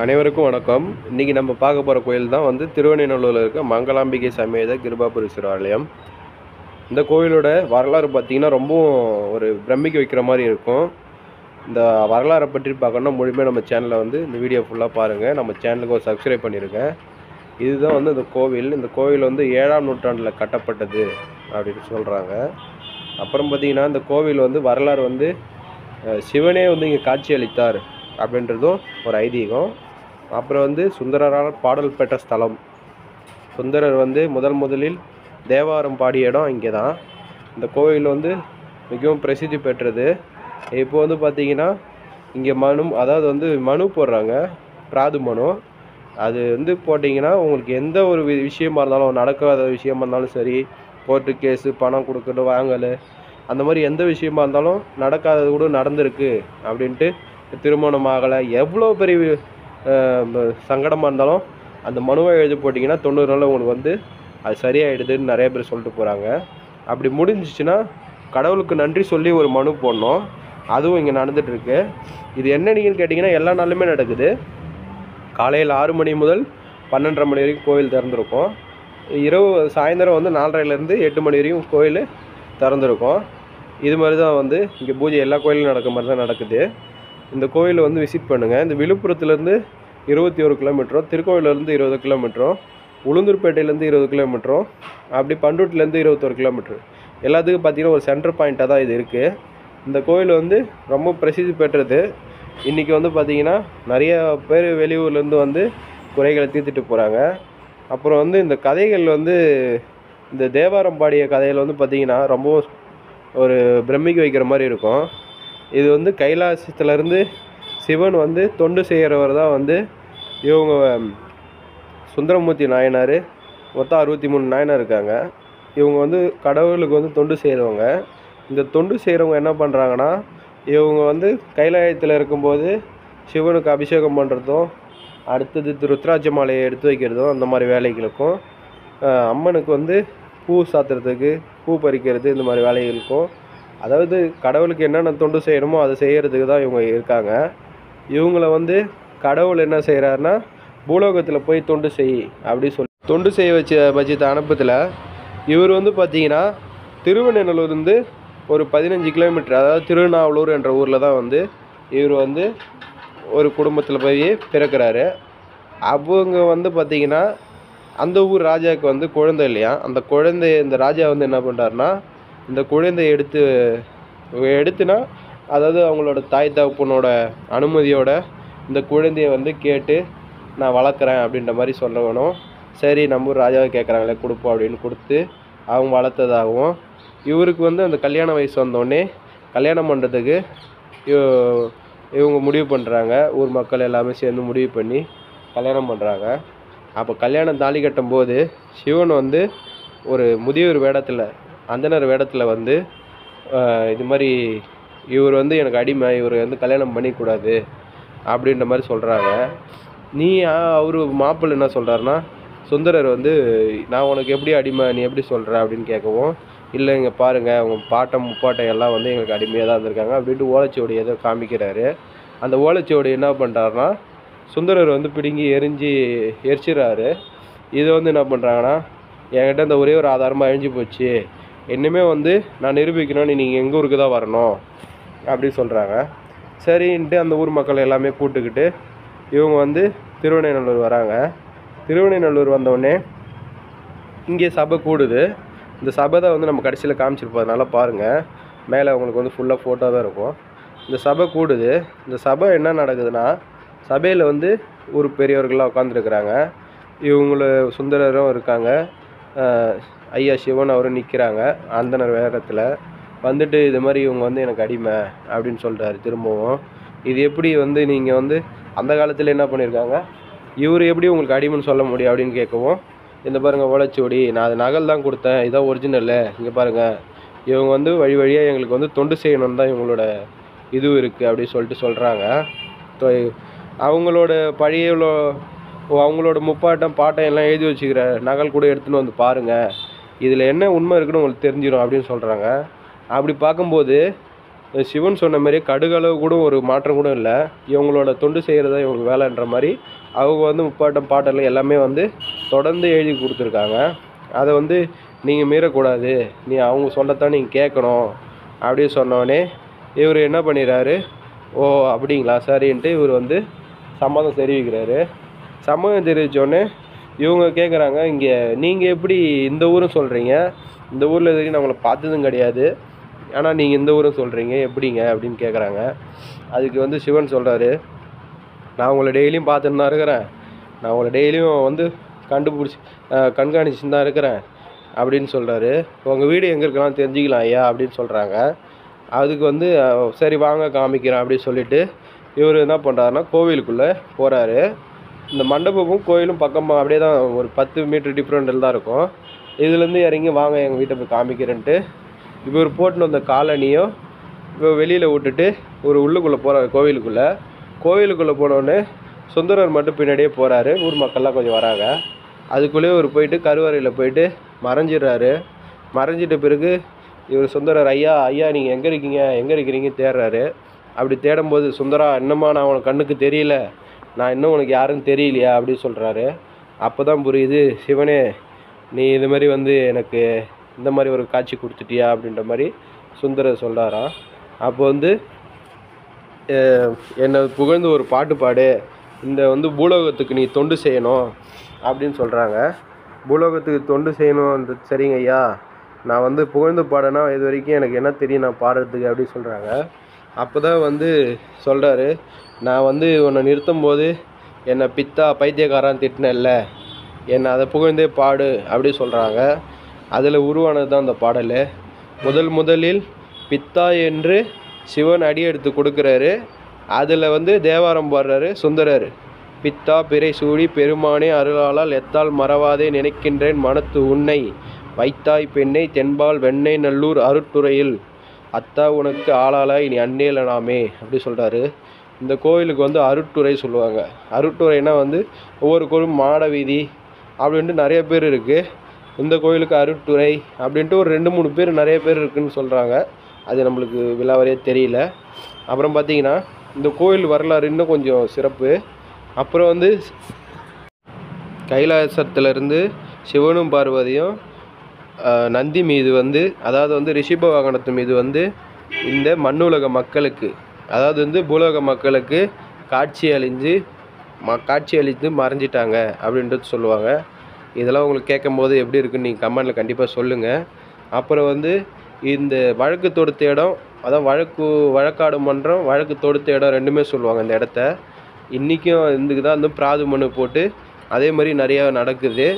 அனைவருக்கும் வணக்கம். இன்றைக்கி நம்ம பார்க்க போகிற கோயில் தான் வந்து திருவெண்ணெய்நல்லூரில் இருக்க மங்களாம்பிகை சமேத கிருபாபுரீஸ்வரர் ஆலயம். இந்த கோயிலோட வரலாறு பார்த்திங்கன்னா ரொம்பவும் ஒரு பிரமிக்க வைக்கிற மாதிரி இருக்கும். இந்த வரலாறை பற்றி பார்க்கணுன்னா முழுமையாக நம்ம சேனலில் வந்து இந்த வீடியோ ஃபுல்லாக பாருங்கள். நம்ம சேனலுக்கு ஒரு சப்ஸ்கிரைப் பண்ணிடுங்க. இதுதான் வந்து இந்த கோவில். இந்த கோவில் வந்து 7ஆம் நூற்றாண்டில் கட்டப்பட்டது அப்படின்னு சொல்கிறாங்க. அப்புறம் பார்த்திங்கன்னா இந்த கோவில் வந்து வரலாறு வந்து சிவனே வந்து இங்கே காட்சி அளித்தார் அப்படின்றதும் ஒரு ஐதீகம். அப்புறம் வந்து சுந்தரரால் பாடல் பெற்ற ஸ்தலம். சுந்தரர் வந்து முதலில் தேவாரம் பாடிய இடம் இங்கே தான். இந்த கோவில் வந்து மிகவும் பிரசித்தி பெற்றது. இப்போ வந்து பார்த்திங்கன்னா இங்கே மனு போடுறாங்க, பிராது மனு. அது வந்து போட்டிங்கன்னா உங்களுக்கு எந்த ஒரு விஷயமா இருந்தாலும், நடக்காத விஷயமா இருந்தாலும் சரி, கோர்ட்டு கேஸு, பணம் கொடுக்கறது வாங்கல், அந்த மாதிரி எந்த விஷயமா இருந்தாலும் நடக்காதது கூட நடந்திருக்கு அப்படின்ட்டு, திருமணம் ஆகலை, எவ்வளோ பெரிய சங்கடமாக இருந்தாலும் அந்த மனுவை எழுதி போட்டிங்கன்னா 90 நாளில் உங்களுக்கு வந்து அது சரியாயிடுதுன்னு நிறைய பேர் சொல்லிட்டு போகிறாங்க. அப்படி முடிஞ்சிச்சுன்னா கடவுளுக்கு நன்றி சொல்லி ஒரு மனு போடணும். அதுவும் இங்கே நடந்துகிட்ருக்கு. இது என்னன்னு கேட்டிங்கன்னா எல்லா நாளுமே நடக்குது. காலையில் 6 மணி முதல் 12:30 மணி வரைக்கும் கோயில் திறந்துருக்கும். சாயந்தரம் வந்து 4:30லேருந்து 8 மணி வரைக்கும் கோயில் திறந்துருக்கும். இது மாதிரி தான் வந்து இங்கே பூஜை எல்லா கோயிலும் நடக்கிற மாதிரி தான் நடக்குது. இந்த கோயிலை வந்து விசிட் பண்ணுங்கள். இந்த விழுப்புரத்துலேருந்து 21 கிலோமீட்டரும், திருக்கோவிலேருந்து 20 கிலோமீட்டரும், உளுந்தூர்பேட்டையிலேருந்து 20 கிலோமீட்டரும், அப்படி பண்ருட்டிலேருந்து 21 கிலோமீட்டர். எல்லாத்துக்கும் பார்த்திங்கன்னா ஒரு சென்டர் பாயிண்ட்டாக தான் இது இருக்குது. இந்த கோயில் வந்து ரொம்ப பிரசித்தி பெற்றது. இன்றைக்கி வந்து பார்த்திங்கன்னா நிறைய பேர் வெளியூர்லேருந்து வந்து குறைகளை தீர்த்துட்டு போகிறாங்க. அப்புறம் வந்து இந்த கதைகள் வந்து இந்த தேவாரம் பாடிய கதைகள் வந்து பார்த்திங்கன்னா ரொம்ப ஒரு பிரமிக்க வைக்கிற மாதிரி இருக்கும். இது வந்து கைலாசத்துலேருந்து சிவன் வந்து தொண்டு செய்கிறவர் தான் வந்து இவங்க சுந்தரமூர்த்தி நாயனார். மொத்தம் 63 நாயனார் இருக்காங்க. இவங்க வந்து கடவுளுக்கு வந்து தொண்டு செய்கிறவங்க. இந்த தொண்டு செய்கிறவங்க என்ன பண்ணுறாங்கன்னா, இவங்க வந்து கைலாயத்தில் இருக்கும்போது சிவனுக்கு அபிஷேகம் பண்ணுறதும், அடுத்தது ருத்ராட்ச மாலையை எடுத்து வைக்கிறதும், அந்த மாதிரி வேலைகளுக்கும், அம்மனுக்கு வந்து பூ சாத்துறதுக்கு, பூ பறிக்கிறது, இந்த மாதிரி வேலைகளுக்கும், அதாவது கடவுளுக்கு என்னென்ன தொண்டு செய்யணுமோ அதை செய்கிறதுக்கு தான் இவங்க இருக்காங்க. இவங்கள வந்து கடவுள் என்ன செய்கிறாருன்னா, பூலோகத்தில் போய் தொண்டு செய் அப்படி சொல்லி தொண்டு செய்ய வச்ச பட்சத்தை அனுப்பத்தில் இவர் வந்து பார்த்திங்கன்னா திருவெண்ணெய்நல்லூர்லேருந்து ஒரு 15 கிலோமீட்டர், அதாவது திருநாவலூர் என்ற ஊரில் தான் வந்து இவர் வந்து ஒரு குடும்பத்தில் போய் பிறக்கிறாரு. அவங்க வந்து பார்த்திங்கன்னா அந்த ஊர் ராஜாவுக்கு வந்து குழந்தை இல்லையா. அந்த குழந்தைய இந்த ராஜா வந்து என்ன பண்ணுறாருன்னா, இந்த குழந்தைய எடுத்துனா அதாவது அவங்களோட தாய் தகப்பனோட அனுமதியோட இந்த குழந்தைய வந்து கேட்டு நான் வளர்க்குறேன் அப்படின்ற மாதிரி சொல்லணும். சரி, நம்ம ஊர் ராஜாவை கேட்குறாங்களே கொடுப்போம் அப்படின்னு கொடுத்து அவங்க வளர்த்ததாகவும், இவருக்கு வந்து அந்த கல்யாண வயசு வந்தோடனே கல்யாணம் பண்ணுறதுக்கு இவங்க முடிவு பண்ணுறாங்க. ஊர் மக்கள் எல்லாமே சேர்ந்து முடிவு பண்ணி கல்யாணம் பண்ணுறாங்க. அப்போ கல்யாணம் தாலி கட்டும்போது சிவன் வந்து ஒரு முதியோர் வேடத்தில், அந்தனர் வேடத்தில் வந்து இது மாதிரி இவர் வந்து எனக்கு அடிமை, இவர் வந்து கல்யாணம் பண்ணிக்கூடாது அப்படின்ற மாதிரி சொல்கிறாங்க. அவர் மாப்பிள்ளை என்ன சொல்கிறாருன்னா, சுந்தரர் வந்து நான் உனக்கு எப்படி அடிமை, நீ எப்படி சொல்கிற அப்படின்னு கேட்கவும், இல்லை இங்கே பாருங்கள் அவங்க பாட்டம் முப்பாட்டம் எல்லாம் வந்து எங்களுக்கு அடிமையாக தான் இருந்திருக்காங்க அப்படின்ட்டு ஓலைச்சுவடி ஏதோ காமிக்கிறாரு. அந்த ஓலைச்சுவடி என்ன பண்ணுறாருன்னா சுந்தரர் வந்து பிடுங்கி எரிச்சிடறாரு. இதை வந்து என்ன பண்ணுறாங்கன்னா, என்கிட்ட இந்த ஒரே ஒரு ஆதாரமாக அழிஞ்சு போச்சு, இன்னுமே வந்து நான் நிரூபிக்கணும்னு நீங்கள் எங்கள் ஊருக்கு தான் வரணும் அப்படி சொல்கிறாங்க. சரின்ட்டு அந்த ஊர் மக்கள் எல்லாமே கூப்பிட்டுக்கிட்டு இவங்க வந்து திருவெண்ணெய்நல்லூர் வராங்க. திருவெண்ணெய்நல்லூர் வந்தோடனே இங்கே சபை கூடுது. இந்த சபை தான் வந்து நம்ம கடைசியில் காமிச்சிருப்போம், பாருங்கள். மேலே அவங்களுக்கு வந்து ஃபுல்லாக ஃபோட்டோ தான் இருக்கும். இந்த சபை கூடுது. இந்த சபை என்ன நடக்குதுன்னா, சபையில் வந்து ஊர் பெரியவர்கள்லாம் உட்காந்துருக்குறாங்க. இவங்கள சுந்தரரும் இருக்காங்க, ஐயா சிவன் அவரும் நிற்கிறாங்க அந்தனர் வேடத்தில். வந்துட்டு இது மாதிரி இவங்க வந்து எனக்கு அடிமை அப்படின்னு சொல்கிறாரு திரும்பவும். இது எப்படி வந்து நீங்கள் வந்து அந்த காலத்தில் என்ன பண்ணியிருக்காங்க, இவர் எப்படி உங்களுக்கு அடிமைன்னு சொல்ல முடியும் அப்படின்னு கேட்கவும், இந்த பாருங்கள் ஓலைச்சுவடி, நான் அது நகல் தான் கொடுத்தேன், இதான் ஒரிஜினலு, இங்கே பாருங்கள், இவங்க வந்து வழியாக எங்களுக்கு வந்து தொண்டு செய்யணும்னு தான் இவங்களோட இது இருக்குது அப்படின்னு சொல்லிட்டு சொல்கிறாங்க. அவங்களோட அவங்களோட முப்பாட்டம் பாட்டம் எல்லாம் எழுதி வச்சுக்கிற நகல் கூட எடுத்துன்னு வந்து பாருங்கள், இதில் என்ன உண்மை இருக்குன்னு உங்களுக்கு தெரிஞ்சிடும் அப்படின்னு சொல்கிறாங்க. அப்படி பார்க்கும்போது சிவன் சொன்ன மாதிரி கடுகளவு கூட ஒரு மாற்றம் கூட இல்லை. இவங்களோட தொண்டு செய்கிறதா இவங்க வேலைன்ற மாதிரி அவங்க வந்து முப்பாட்டம் பாட்டெல்லாம் எல்லாமே வந்து தொடர்ந்து எழுதி கொடுத்துருக்காங்க. அதை வந்து நீங்கள் மீறக்கூடாது, அவங்க சொல்லத்தான் நீங்கள் கேட்கணும் அப்படின்னு சொன்னோடனே இவர் என்ன பண்ணிடுறாரு, ஓ அப்படிங்களா சரின்ட்டு இவர் வந்து சம்மதம் தெரிவிக்கிறாரு. சம்மதம் தெரிவித்தோடனே இவங்க கேட்குறாங்க, இங்கே நீங்கள் எப்படி இந்த ஊரும் சொல்கிறீங்க, இந்த ஊரில் இது வரைக்கும் நான் உங்களை பார்த்ததும் கிடையாது, ஆனால் நீங்கள் இந்த ஊரும் சொல்கிறீங்க எப்படிங்க அப்படின்னு கேட்குறாங்க. அதுக்கு வந்து சிவன் சொல்கிறாரு, நான் உங்களை டெய்லியும் பார்த்துன்னு தான் இருக்கிறேன், நான் உங்களை டெய்லியும் வந்து கண்காணிச்சுன்னு தான் இருக்கிறேன் அப்படின்னு சொல்கிறாரு. உங்கள் வீடு எங்கே இருக்கலாம் தெரிஞ்சுக்கலாம் ஐயா அப்படின்னு சொல்கிறாங்க. அதுக்கு வந்து சரி வாங்க காமிக்கிறேன் அப்படின்னு சொல்லிவிட்டு இவர் என்ன பண்ணுறாருன்னா கோவிலுக்குள்ளே போகிறாரு. இந்த மண்டபமும் கோயிலும் பக்கமாக அப்படியே தான், ஒரு 10 மீட்டர் டிஃப்ரெண்ட்டில் தான் இருக்கும். இதுலேருந்து இறங்கி வாங்க எங்கள் வீட்டை போய் காமிக்கிறேன்ட்டு இவர் போட்டுன்னு வந்த காலனியும் இப்போ வெளியில் விட்டுட்டு ஒரு உள்ளுக்குள்ளே போகிறார் கோவிலுக்குள்ளே போனோடனே சுந்தரர் மட்டும் பின்னாடியே போகிறாரு. ஊர் மக்கள்லாம் கொஞ்சம் வராங்க. அதுக்குள்ளேயே இவர் போயிட்டு கருவறையில் போயிட்டு மறைஞ்சிடுறாரு. மறைஞ்சிட்ட பிறகு இவர் சுந்தரர், ஐயா நீங்கள் எங்கே இருக்கிறீங்க தேடுறாரு. அப்படி தேடும்போது சுந்தரா, என்னம்மா நான் உனக்கு கண்ணுக்கு தெரியல, நான் இன்னும் உனக்கு யாருன்னு தெரியலையா அப்படின்னு சொல்கிறாரு. அப்போ தான் புரியுது, சிவனே நீ இது மாதிரி வந்து எனக்கு இந்த மாதிரி ஒரு காட்சி கொடுத்துட்டியா அப்படின்ற மாதிரி சுந்தரர் சொல்கிறாராம். அப்போ வந்து என்னை புகழ்ந்து ஒரு பாட்டு பாடு, இந்த வந்து பூலோகத்துக்கு நீ தொண்டு செய்யணும் அப்படின்னு சொல்கிறாங்க. பூலோகத்துக்கு தொண்டு செய்யணும், சரிங்க ஐயா, நான் வந்து புகழ்ந்து பாடனா இது வரைக்கும் எனக்கு என்ன தெரியும் நான் பாடுறதுக்கு அப்படின்னு சொல்கிறாங்க. அப்போ தான் வந்து சொல்கிறாரு, நான் வந்து உன்னை நிறுத்தும் போது என்னை பித்தா பைத்தியக்காரான்னு திட்டினல்ல, என்னை அதை புகழ்ந்தே பாடு அப்படி சொல்கிறாங்க. அதில் உருவானது தான் அந்த பாடல். முதலில் பித்தா என்று சிவன் அடி எடுத்து கொடுக்குறாரு. அதில் வந்து தேவாரம் பாடுறாரு சுந்தரர். பித்தா பிறை சூடி பெருமானே அருளாளால் எத்தால் மறவாதே நினைக்கின்றேன் மனத்து உன்னை, வைத்தாய் பெண்ணை தென்பால் வெண்ணை நல்லூர் அருட்டுறையில், அத்தா உனக்கு ஆளாளாய் நீ அன்னேல நாமே அப்படி சொல்கிறாரு. இந்த கோவிலுக்கு வந்து அருட்டுறை சொல்லுவாங்க. அருட்டுறைனா வந்து ஒவ்வொரு கோயிலும் மாட வீதி அப்படின்ட்டு நிறைய பேர் இருக்குது. இந்த கோயிலுக்கு அருட்டுறை அப்படின்ட்டு ஒரு 2-3 பேர் நிறைய பேர் இருக்குதுன்னு சொல்கிறாங்க. அது நம்மளுக்கு விலாவரியாக தெரியல. அப்புறம் பார்த்திங்கன்னா இந்த கோயில் வரலாறு இன்னும் கொஞ்சம் சிறப்பு. அப்புறம் வந்து கைலாசத்திலிருந்து சிவனும் பார்வதியும் நந்தி மீது வந்து, அதாவது வந்து ரிஷிப வாகனத்து மீது வந்து இந்த மண்ணுலக மக்களுக்கு, அதாவது வந்து பூலோக மக்களுக்கு காட்சி அளித்து மறைஞ்சிட்டாங்க அப்படின்றது சொல்லுவாங்க. இதெல்லாம் உங்களுக்கு கேட்கும்போது எப்படி இருக்குன்னு நீங்கள் கமெண்டில் கண்டிப்பாக சொல்லுங்கள். அப்புறம் வந்து இந்த வழக்கு தொடுத்த இடம், அதாவது வழக்காடும் மன்றம், வழக்கு தொடுத்த இடம் ரெண்டுமே சொல்லுவாங்க இந்த இடத்த. இன்றைக்கும் இதுக்கு தான் வந்து பிராது மனு போட்டு அதே மாதிரி நிறையா நடக்குது.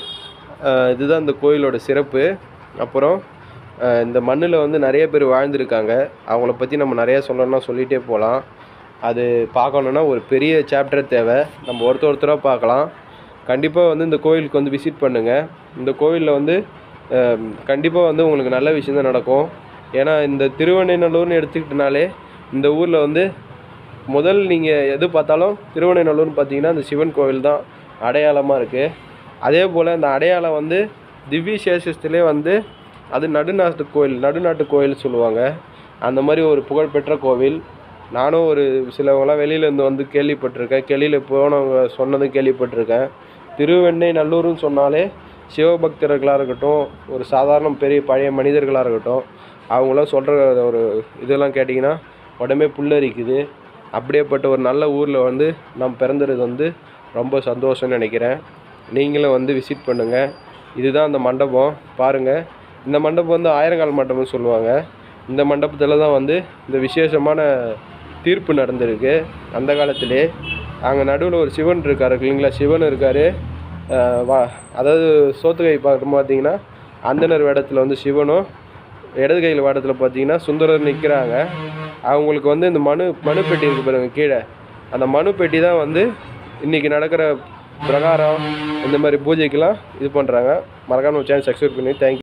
இதுதான் இந்த கோயிலோட சிறப்பு. அப்புறம் இந்த மண்ணில் வந்து நிறைய பேர் வாழ்ந்துருக்காங்க. அவங்கள பற்றி நம்ம நிறையா சொல்லணும்னா சொல்லிகிட்டே போகலாம். அது பார்க்கணுன்னா ஒரு பெரிய சாப்டர் தேவை. நம்ம ஒருத்தராக பார்க்கலாம். கண்டிப்பாக வந்து இந்த கோயிலுக்கு வந்து விசிட் பண்ணுங்கள். இந்த கோயிலில் வந்து கண்டிப்பாக வந்து உங்களுக்கு நல்ல விஷயந்தான் நடக்கும். ஏன்னா இந்த திருவெண்ணைநல்லூர்னு எடுத்துக்கிட்டனாலே இந்த ஊரில் வந்து முதல் நீங்கள் எது பார்த்தாலும் திருவெண்ணைநல்லூர்னு பார்த்தீங்கன்னா அந்த சிவன் கோவில் தான் அடையாளமாக இருக்குது. அதே போல் இந்த அடையாளம் வந்து திவ்ய சேஷத்திலே வந்து அது நடுநாட்டு கோயில் சொல்லுவாங்க. அந்த மாதிரி ஒரு புகழ்பெற்ற கோவில். நானும் ஒரு சிலவங்களாம் வெளியிலேருந்து வந்து கேள்விப்பட்டிருக்கேன். வெளியில் போனவங்க சொன்னதும் கேள்விப்பட்டிருக்கேன். திருவெண்ணைநல்லூர்னு சொன்னாலே சிவபக்தர்களாக இருக்கட்டும், ஒரு சாதாரண பெரிய பழைய மனிதர்களாக இருக்கட்டும், அவங்களாம் சொல்கிற ஒரு இதெல்லாம் கேட்டிங்கன்னா உடம்பே புல்லரிக்குது. அப்படியேப்பட்ட ஒரு நல்ல ஊரில் வந்து நம்ம பிறந்தது வந்து ரொம்ப சந்தோஷம்னு நினைக்கிறேன். நீங்களும் வந்து விசிட் பண்ணுங்கள். இதுதான் அந்த மண்டபம் பாருங்கள். இந்த மண்டபம் வந்து ஆயிரங்கால் மண்டபம்னு சொல்லுவாங்க. இந்த மண்டபத்தில் தான் வந்து இந்த விசேஷமான தீர்ப்பு நடந்திருக்கு அந்த காலத்திலே. அங்கே நடுவில் ஒரு சிவன் இருக்கார் இல்லைங்களா, சிவன் இருக்கார். அதாவது சோத்துக்கை பார்த்தீங்கன்னா அந்தனர் வேடத்தில் வந்து சிவனும், இடது கையில் வேடத்தில் பார்த்தீங்கன்னா சுந்தரர் நிற்கிறாங்க. அவங்களுக்கு வந்து இந்த மனு பெட்டி இருக்குது பாருங்க கீழே, அந்த மனு பெட்டி தான் வந்து இன்றைக்கி நடக்கிற பிரகாரம் இந்த மாதிரி பூஜைக்கெலாம் இது பண்ணுறாங்க. மறக்காம சேனல் சப்ஸ்கிரைப் பண்ணி தேங்க்யூ.